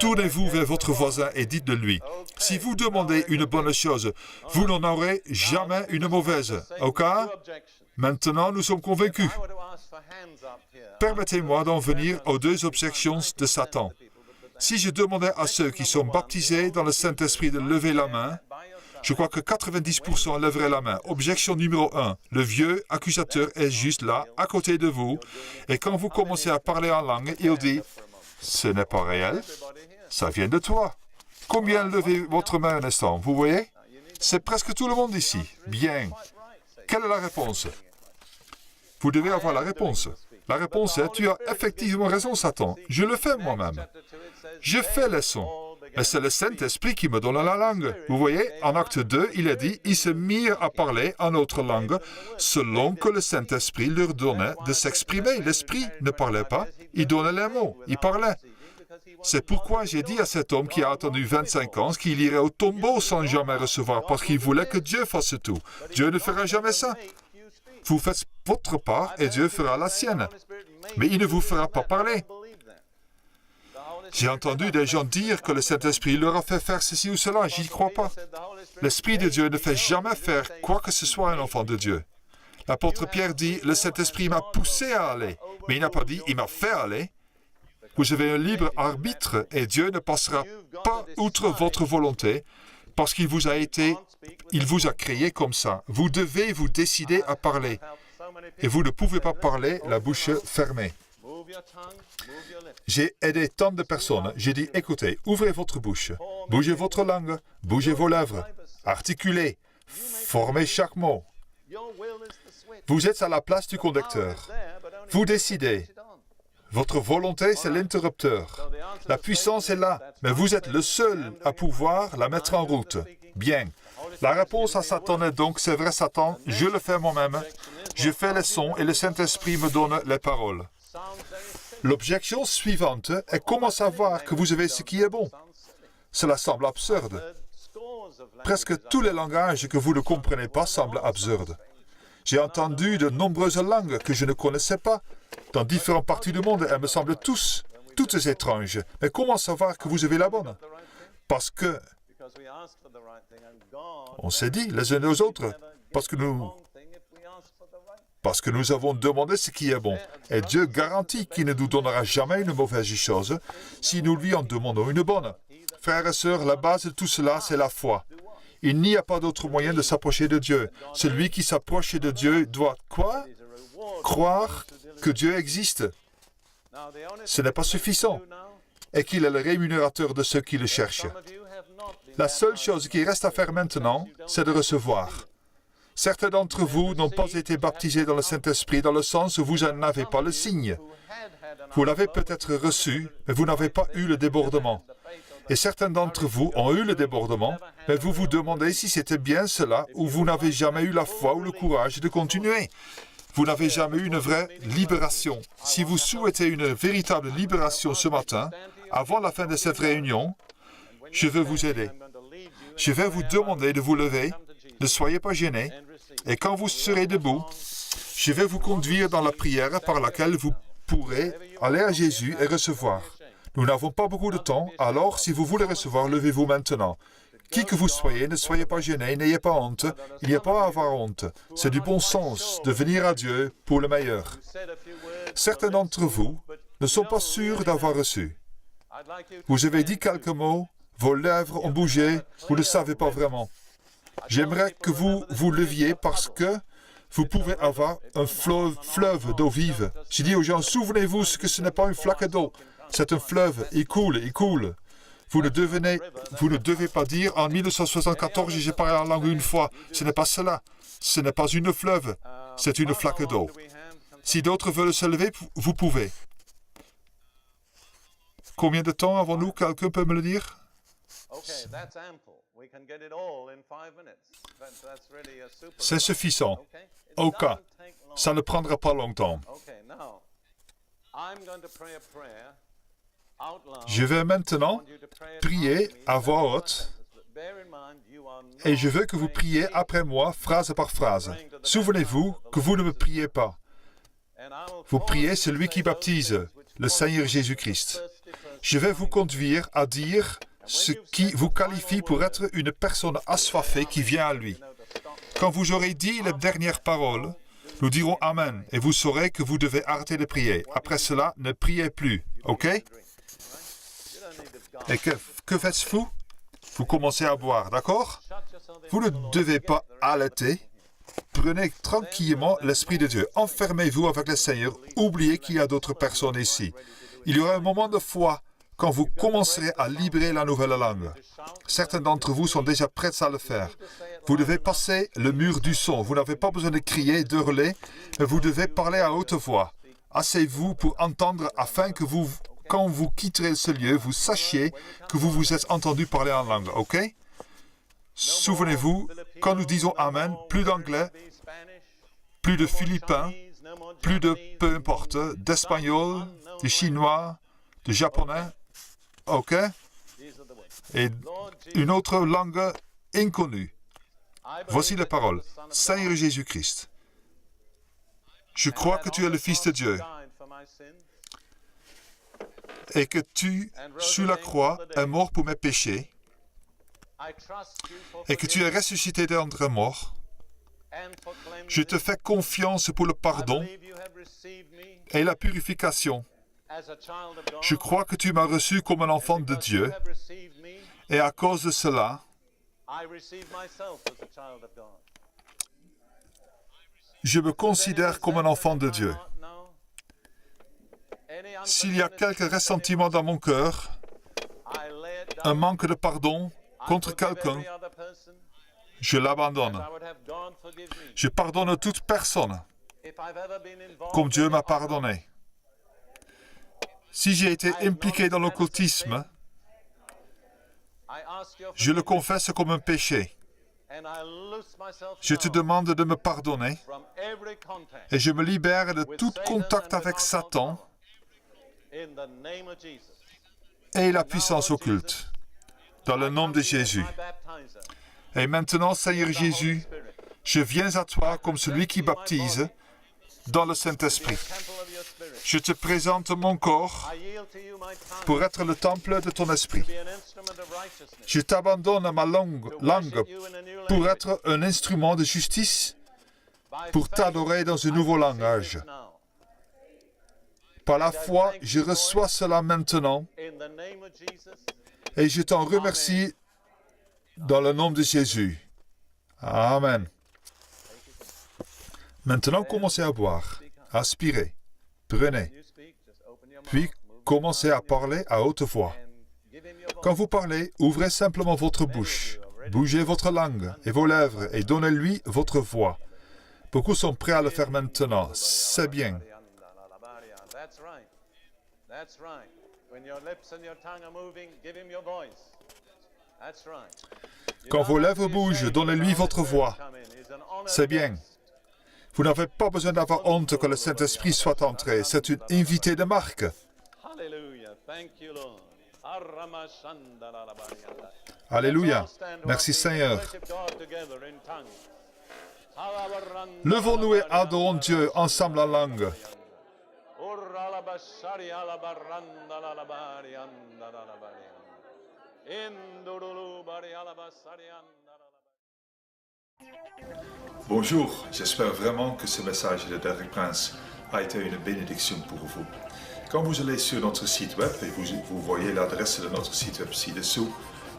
Tournez-vous vers votre voisin et dites de lui, si vous demandez une bonne chose, vous n'en aurez jamais une mauvaise. Ok? Maintenant, nous sommes convaincus. Permettez-moi d'en venir aux deux objections de Satan. Si je demandais à ceux qui sont baptisés dans le Saint-Esprit de lever la main, je crois que 90% lèveraient la main. Objection numéro 1. Le vieux accusateur est juste là, à côté de vous, et quand vous commencez à parler en langue, il dit, « Ce n'est pas réel, ça vient de toi. » Combien levez votre main un instant, vous voyez? C'est presque tout le monde ici. Bien. Quelle est la réponse? Vous devez avoir la réponse. La réponse est, tu as effectivement raison, Satan. Je le fais moi-même. Je fais les sons. Mais c'est le Saint-Esprit qui me donne la langue. Vous voyez, en acte 2, il est dit, ils se mirent à parler en autre langue, selon que le Saint-Esprit leur donnait de s'exprimer. L'Esprit ne parlait pas, il donnait les mots, il parlait. C'est pourquoi j'ai dit à cet homme qui a attendu 25 ans qu'il irait au tombeau sans jamais recevoir, parce qu'il voulait que Dieu fasse tout. Dieu ne fera jamais ça. Vous faites votre part et Dieu fera la sienne. Mais il ne vous fera pas parler. J'ai entendu des gens dire que le Saint-Esprit leur a fait faire ceci ou cela. Je n'y crois pas. L'Esprit de Dieu ne fait jamais faire quoi que ce soit à un enfant de Dieu. L'apôtre Pierre dit, le Saint-Esprit m'a poussé à aller. Mais il n'a pas dit, il m'a fait aller. Vous avez un libre arbitre et Dieu ne passera pas outre votre volonté parce qu'il vous a créé comme ça. Vous devez vous décider à parler. et vous ne pouvez pas parler la bouche fermée. J'ai aidé tant de personnes. J'ai dit, écoutez, ouvrez votre bouche, bougez votre langue, bougez vos lèvres, articulez, formez chaque mot. Vous êtes à la place du conducteur. Vous décidez. Votre volonté, c'est l'interrupteur. La puissance est là, mais vous êtes le seul à pouvoir la mettre en route. Bien. La réponse à Satan est donc, c'est vrai Satan, je le fais moi-même. Je fais les sons et le Saint-Esprit me donne les paroles. L'objection suivante est comment savoir que vous avez ce qui est bon. Cela semble absurde. Presque tous les langages que vous ne comprenez pas semblent absurdes. J'ai entendu de nombreuses langues que je ne connaissais pas dans différentes parties du monde. Elles me semblent toutes étranges. Mais comment savoir que vous avez la bonne? Parce que on s'est dit les uns aux autres, parce que nous avons demandé ce qui est bon. Et Dieu garantit qu'il ne nous donnera jamais une mauvaise chose si nous lui en demandons une bonne. Frères et sœurs, la base de tout cela, c'est la foi. Il n'y a pas d'autre moyen de s'approcher de Dieu. Celui qui s'approche de Dieu doit quoi? Croire que Dieu existe. Ce n'est pas suffisant. Et qu'il est le rémunérateur de ceux qui le cherchent. La seule chose qui reste à faire maintenant, c'est de recevoir. Certains d'entre vous n'ont pas été baptisés dans le Saint-Esprit dans le sens où vous n'en avez pas le signe. Vous l'avez peut-être reçu, mais vous n'avez pas eu le débordement. Et certains d'entre vous ont eu le débordement, mais vous vous demandez si c'était bien cela ou vous n'avez jamais eu la foi ou le courage de continuer. Vous n'avez jamais eu une vraie libération. Si vous souhaitez une véritable libération ce matin, avant la fin de cette réunion, je veux vous aider. Je vais vous demander de vous lever, ne soyez pas gênés, et quand vous serez debout, je vais vous conduire dans la prière par laquelle vous pourrez aller à Jésus et recevoir. Nous n'avons pas beaucoup de temps, alors si vous voulez recevoir, levez-vous maintenant. Qui que vous soyez, ne soyez pas gênés, n'ayez pas honte. Il n'y a pas à avoir honte. C'est du bon sens de venir à Dieu pour le meilleur. Certains d'entre vous ne sont pas sûrs d'avoir reçu. Vous avez dit quelques mots, vos lèvres ont bougé, vous ne savez pas vraiment. J'aimerais que vous vous leviez parce que vous pouvez avoir un fleuve d'eau vive. J'ai dit aux gens, souvenez-vous que ce n'est pas une flaque d'eau. C'est un fleuve, il coule, il coule. Vous ne devez pas dire, en 1974, j'ai parlé en langue une fois. Ce n'est pas cela. Ce n'est pas une fleuve, c'est une flaque d'eau. Si d'autres veulent se lever, vous pouvez. Combien de temps avons-nous? Quelqu'un peut me le dire? C'est suffisant. Au cas, ça ne prendra pas longtemps. Je vais maintenant prier à voix haute et je veux que vous priez après moi, phrase par phrase. Souvenez-vous que vous ne me priez pas. Vous priez celui qui baptise, le Seigneur Jésus-Christ. Je vais vous conduire à dire ce qui vous qualifie pour être une personne assoiffée qui vient à lui. Quand vous aurez dit les dernières paroles, nous dirons Amen et vous saurez que vous devez arrêter de prier. Après cela, ne priez plus. OK? Et que faites-vous? Vous commencez à boire, d'accord? Vous ne devez pas allaiter. Prenez tranquillement l'Esprit de Dieu. Enfermez-vous avec le Seigneur. Oubliez qu'il y a d'autres personnes ici. Il y aura un moment de foi quand vous commencerez à libérer la nouvelle langue. Certains d'entre vous sont déjà prêts à le faire. Vous devez passer le mur du son. Vous n'avez pas besoin de crier, d'hurler, mais vous devez parler à haute voix. Asseyez-vous pour entendre afin que quand vous quitterez ce lieu, vous sachiez que vous vous êtes entendu parler en langue, OK? Souvenez-vous, quand nous disons Amen, plus d'anglais, plus de philippins, plus de, peu importe, d'espagnol, de chinois, de japonais, OK? Et une autre langue inconnue. Voici les paroles. Seigneur Jésus-Christ, je crois que tu es le Fils de Dieu et que tu, sur la croix, es mort pour mes péchés et que tu es ressuscité d'entre les morts. Je te fais confiance pour le pardon et la purification. Je crois que tu m'as reçu comme un enfant de Dieu et à cause de cela, je me considère comme un enfant de Dieu. S'il y a quelques ressentiments dans mon cœur, un manque de pardon contre quelqu'un, je l'abandonne. Je pardonne toute personne, comme Dieu m'a pardonné. Si j'ai été impliqué dans l'occultisme, je le confesse comme un péché. Je te demande de me pardonner et je me libère de tout contact avec Satan et la puissance occulte, dans le nom de Jésus. Et maintenant, Seigneur Jésus, je viens à toi comme celui qui baptise dans le Saint-Esprit. Je te présente mon corps pour être le temple de ton esprit. Je t'abandonne ma langue pour être un instrument de justice, pour t'adorer dans un nouveau langage. Par la foi, je reçois cela maintenant et je t'en remercie dans le nom de Jésus. Amen. Maintenant, commencez à boire, aspirez, prenez, puis commencez à parler à haute voix. Quand vous parlez, ouvrez simplement votre bouche, bougez votre langue et vos lèvres et donnez-lui votre voix. Beaucoup sont prêts à le faire maintenant, c'est bien. Quand vos lèvres bougent, donnez-lui votre voix. C'est bien. Vous n'avez pas besoin d'avoir honte que le Saint-Esprit soit entré. C'est une invitée de marque. Alléluia. Merci Seigneur. Levons-nous et adorons Dieu ensemble en langue. Bonjour, j'espère vraiment que ce message de Derek Prince a été une bénédiction pour vous. Quand vous allez sur notre site web et vous voyez l'adresse de notre site web ci-dessous,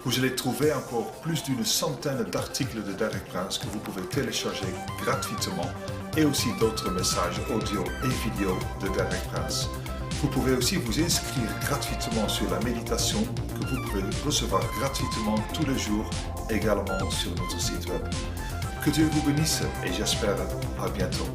vous allez trouver encore plus d'une centaine d'articles de Derek Prince que vous pouvez télécharger gratuitement et aussi d'autres messages audio et vidéo de Derek Prince. Vous pouvez aussi vous inscrire gratuitement sur la méditation que vous pouvez recevoir gratuitement tous les jours également sur notre site web. Que Dieu vous bénisse et j'espère à bientôt.